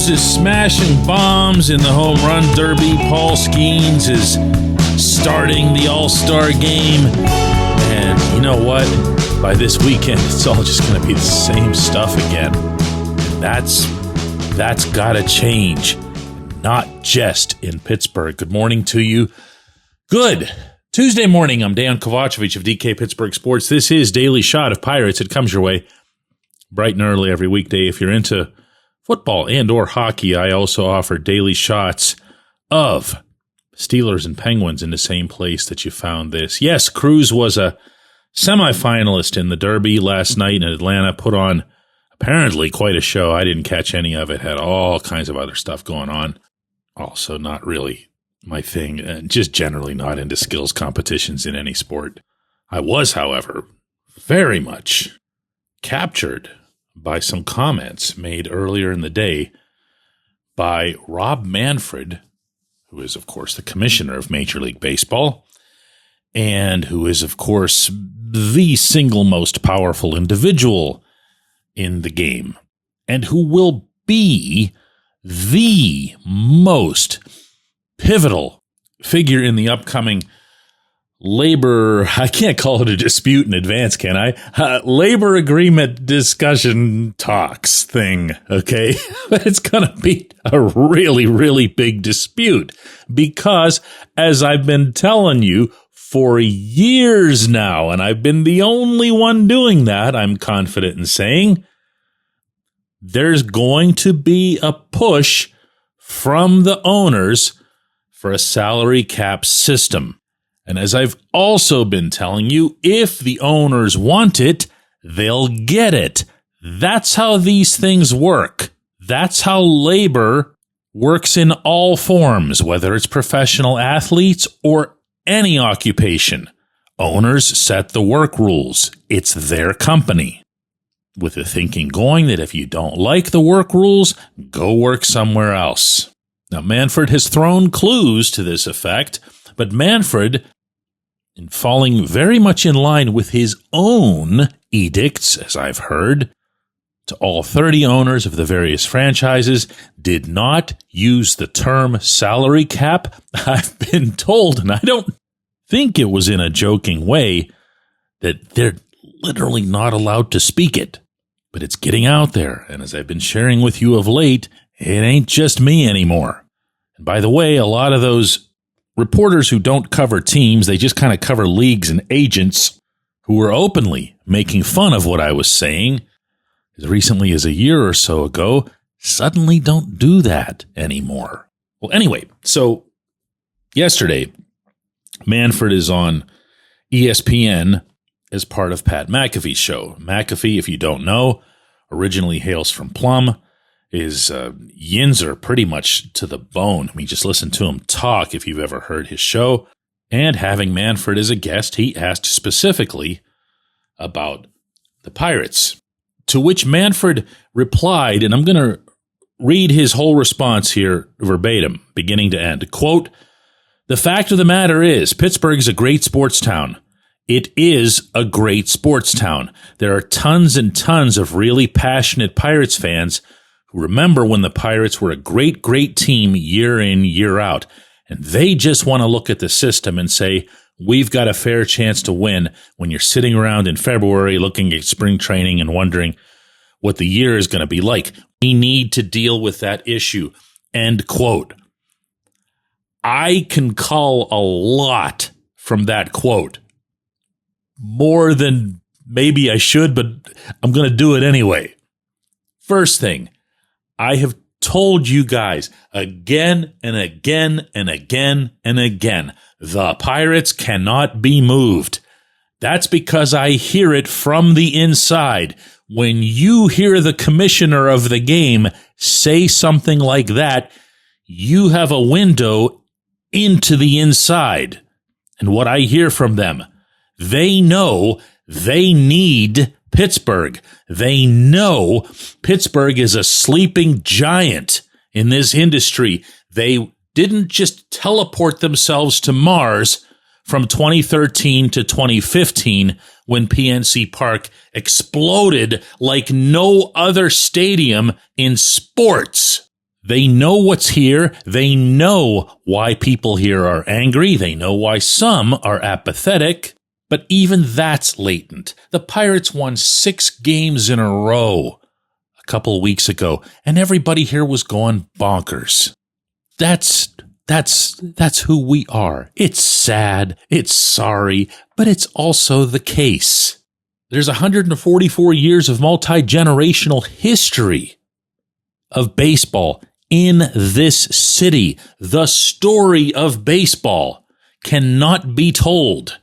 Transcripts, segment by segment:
Cruz is smashing bombs in the home run derby. Paul Skeens is starting the All-Star game. And you know what? By this weekend, it's all just going to be the same stuff again. That's got to change. Not just in Pittsburgh. Good morning to you. Good Tuesday morning. I'm Dejan Kovacevic of DK Pittsburgh Sports. This is Daily Shot of Pirates. It comes your way bright and early every weekday. If you're into football and or hockey, I also offer daily shots of Steelers and Penguins in the same place that you found this. Yes, Cruz was a semifinalist in the Derby last night in Atlanta, put on apparently quite a show. I didn't catch any of it, had all kinds of other stuff going on. Also not really my thing, and just generally not into skills competitions in any sport. I was, however, very much captured by some comments made earlier in the day by Rob Manfred, who is, of course, the commissioner of Major League Baseball, and who is, of course, the single most powerful individual in the game, and who will be the most pivotal figure in the upcoming labor, I can't call it a dispute in advance, can I? Labor agreement discussion talks thing, okay? But it's going to be a really, really big dispute because, as I've been telling you for years now, and I've been the only one doing that, I'm confident in saying, there's going to be a push from the owners for a salary cap system. And as I've also been telling you, if the owners want it, they'll get it. That's how these things work. That's how labor works in all forms, whether it's professional athletes or any occupation. Owners set the work rules. It's their company. With the thinking going that if you don't like the work rules, go work somewhere else. Now, Manfred has thrown clues to this effect, but Manfred, in falling very much in line with his own edicts, as I've heard, to all 30 owners of the various franchises, did not use the term salary cap. I've been told, and I don't think it was in a joking way, that they're literally not allowed to speak it. But it's getting out there, and as I've been sharing with you of late, it ain't just me anymore. And by the way, a lot of those reporters who don't cover teams, they just kind of cover leagues and agents who were openly making fun of what I was saying as recently as a year or so ago, suddenly don't do that anymore. Well, anyway, so yesterday, Manfred is on ESPN as part of Pat McAfee's show. McAfee, if you don't know, originally hails from Plum. His yins are pretty much to the bone. I mean, just listen to him talk if you've ever heard his show. And having Manfred as a guest, he asked specifically about the Pirates, to which Manfred replied, and I'm going to read his whole response here verbatim, beginning to end. Quote, "The fact of the matter is, Pittsburgh is a great sports town. It is a great sports town. There are tons and tons of really passionate Pirates fans who remember when the Pirates were a great, great team year in, year out. And they just want to look at the system and say, we've got a fair chance to win when you're sitting around in February looking at spring training and wondering what the year is going to be like. We need to deal with that issue." End quote. I can call a lot from that quote. More than maybe I should, but I'm going to do it anyway. First thing, I have told you guys again and again and again and again, the Pirates cannot be moved. That's because I hear it from the inside. When you hear the commissioner of the game say something like that, you have a window into the inside. And what I hear from them, they know they need Pittsburgh. They know Pittsburgh is a sleeping giant in this industry. They didn't just teleport themselves to Mars from 2013 to 2015 when PNC Park exploded like no other stadium in sports. They know what's here. They know why people here are angry. They know why some are apathetic. But even that's latent. The Pirates won 6 games in a row a couple of weeks ago, and everybody here was going bonkers. That's who we are. It's sad, it's sorry, but it's also the case. There's 144 years of multi-generational history of baseball in this city. The story of baseball cannot be told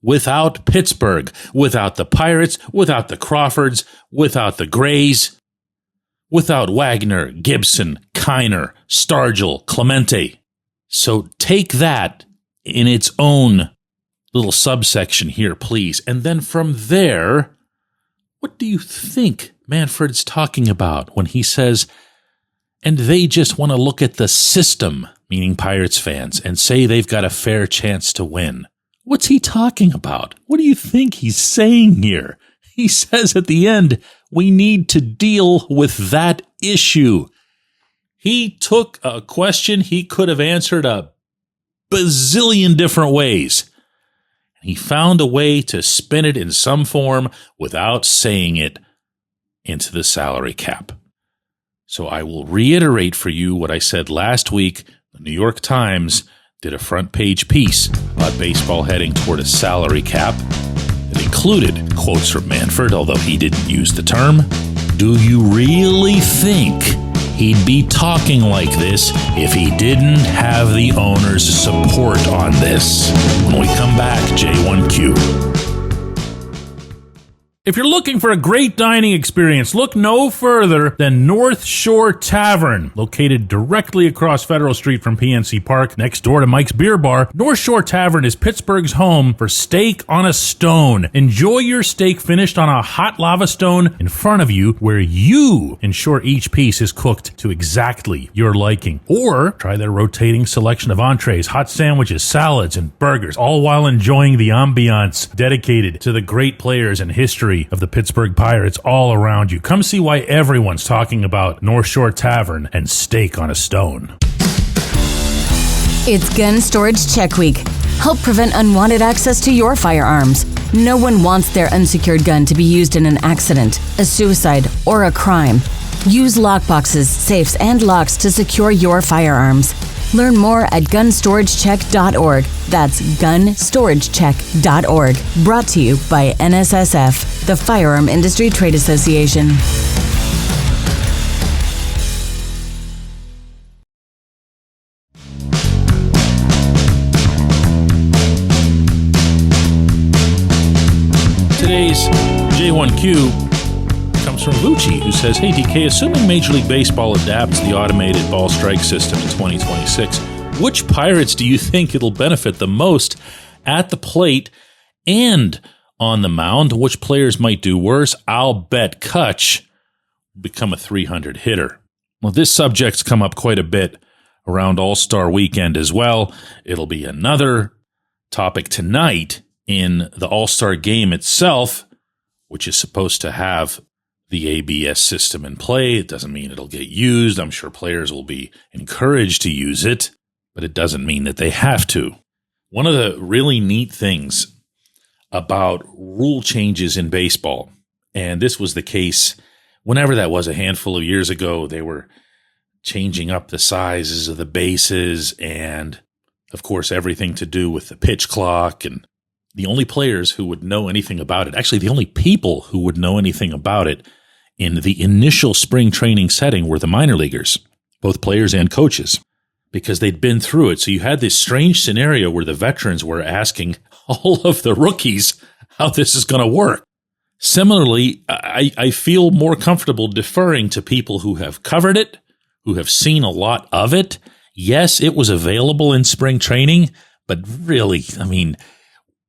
without Pittsburgh, without the Pirates, without the Crawfords, without the Grays, without Wagner, Gibson, Kiner, Stargell, Clemente. So take that in its own little subsection here, please. And then from there, what do you think Manfred's talking about when he says, and they just want to look at the system, meaning Pirates fans, and say they've got a fair chance to win? What's he talking about? What do you think he's saying here? He says at the end, we need to deal with that issue. He took a question he could have answered a bazillion different ways. He found a way to spin it in some form without saying it into the salary cap. So I will reiterate for you what I said last week. The New York Times did a front page piece about baseball heading toward a salary cap. It included quotes from Manfred, although he didn't use the term. Do you really think he'd be talking like this if he didn't have the owner's support on this? When we come back, J1Q. If you're looking for a great dining experience, look no further than North Shore Tavern. Located directly across Federal Street from PNC Park, next door to Mike's Beer Bar, North Shore Tavern is Pittsburgh's home for steak on a stone. Enjoy your steak finished on a hot lava stone in front of you, where you ensure each piece is cooked to exactly your liking. Or try their rotating selection of entrees, hot sandwiches, salads, and burgers, all while enjoying the ambiance dedicated to the great players and history of the Pittsburgh Pirates all around you. Come see why everyone's talking about North Shore Tavern and steak on a stone. It's Gun Storage Check Week. Help prevent unwanted access to your firearms. No one wants their unsecured gun to be used in an accident, a suicide, or a crime. Use lockboxes, safes, and locks to secure your firearms. Learn more at gunstoragechek.org. That's gunstoragechek.org. Brought to you by NSSF, the Firearm Industry Trade Association. Today's J1Q comes from Lucci, who says, hey, DK, assuming Major League Baseball adapts the automated ball strike system in 2026, which Pirates do you think it'll benefit the most at the plate and on the mound? Which players might do worse? I'll bet Kutch will become a 300 hitter. Well, this subject's come up quite a bit around All-Star Weekend as well. It'll be another topic tonight in the All-Star game itself, which is supposed to have the ABS system in play. It doesn't mean it'll get used. I'm sure players will be encouraged to use it, but it doesn't mean that they have to. One of the really neat things about rule changes in baseball, and this was the case whenever that was a handful of years ago, they were changing up the sizes of the bases and, of course, everything to do with the pitch clock. And the only players who would know anything about it, actually the only people who would know anything about it in the initial spring training setting were the minor leaguers, both players and coaches, because they'd been through it. So you had this strange scenario where the veterans were asking all of the rookies how this is going to work. Similarly, I feel more comfortable deferring to people who have covered it, who have seen a lot of it. Yes, it was available in spring training, but really, I mean,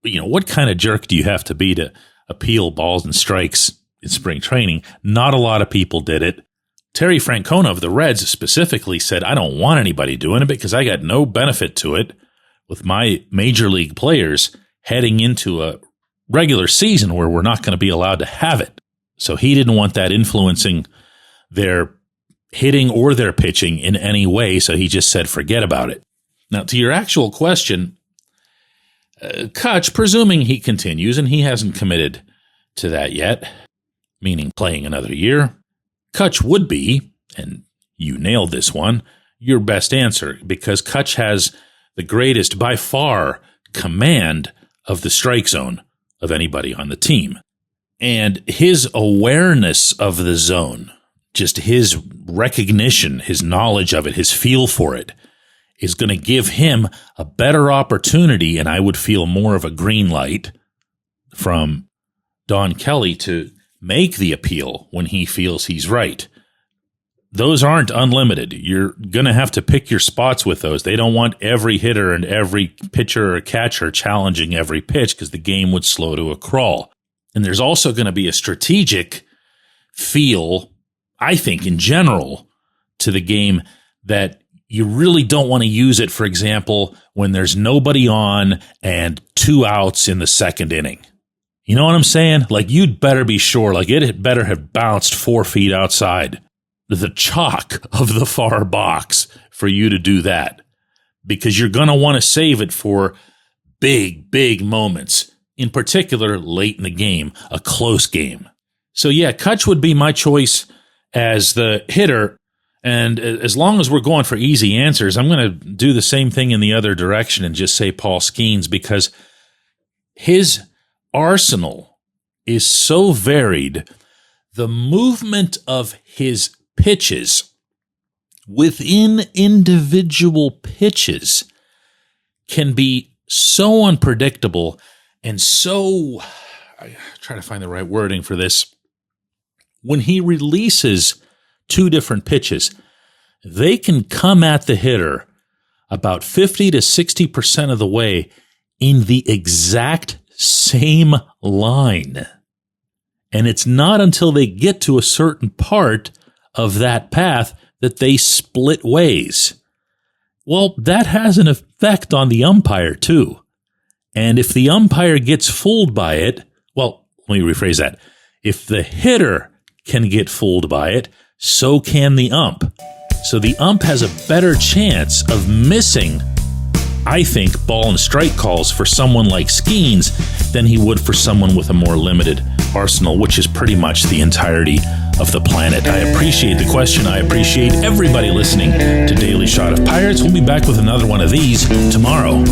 what kind of jerk do you have to be to appeal balls and strikes in spring training? Not a lot of people did it. Terry Francona of the Reds specifically said, I don't want anybody doing it because I got no benefit to it with my major league players heading into a regular season where we're not going to be allowed to have it. So he didn't want that influencing their hitting or their pitching in any way, so he just said forget about it. Now, to your actual question, Kutch, presuming he continues, and he hasn't committed to that yet, meaning playing another year, Kutch would be, and you nailed this one, your best answer, because Kutch has the greatest, by far, command of the strike zone of anybody on the team. And his awareness of the zone, just his recognition, his knowledge of it, his feel for it, is going to give him a better opportunity, and I would feel more of a green light from Don Kelly to make the appeal when he feels he's right. Those aren't unlimited. You're going to have to pick your spots with those. They don't want every hitter and every pitcher or catcher challenging every pitch because the game would slow to a crawl. And there's also going to be a strategic feel, I think, in general, to the game that you really don't want to use it, for example, when there's nobody on and 2 outs in the second inning. You know what I'm saying? Like, you'd better be sure, like, it had better have bounced 4 feet outside the chalk of the far box for you to do that, because you're going to want to save it for big, big moments, in particular late in the game, a close game. So yeah, Kutch would be my choice as the hitter, and as long as we're going for easy answers, I'm going to do the same thing in the other direction and just say Paul Skeens, because his arsenal is so varied. The movement of his pitches within individual pitches can be so unpredictable and so, I try to find the right wording for this. When he releases 2 different pitches, they can come at the hitter about 50 to 60% of the way in the exact same line. And it's not until they get to a certain part of that path that they split ways. Well, that has an effect on the umpire too. And if the umpire gets fooled by it, well, let me rephrase that. If the hitter can get fooled by it, so can the ump. So the ump has a better chance of missing, I think, ball and strike calls for someone like Skeens than he would for someone with a more limited arsenal, which is pretty much the entirety of the planet. I appreciate the question. I appreciate everybody listening to Daily Shot of Pirates. We'll be back with another one of these tomorrow.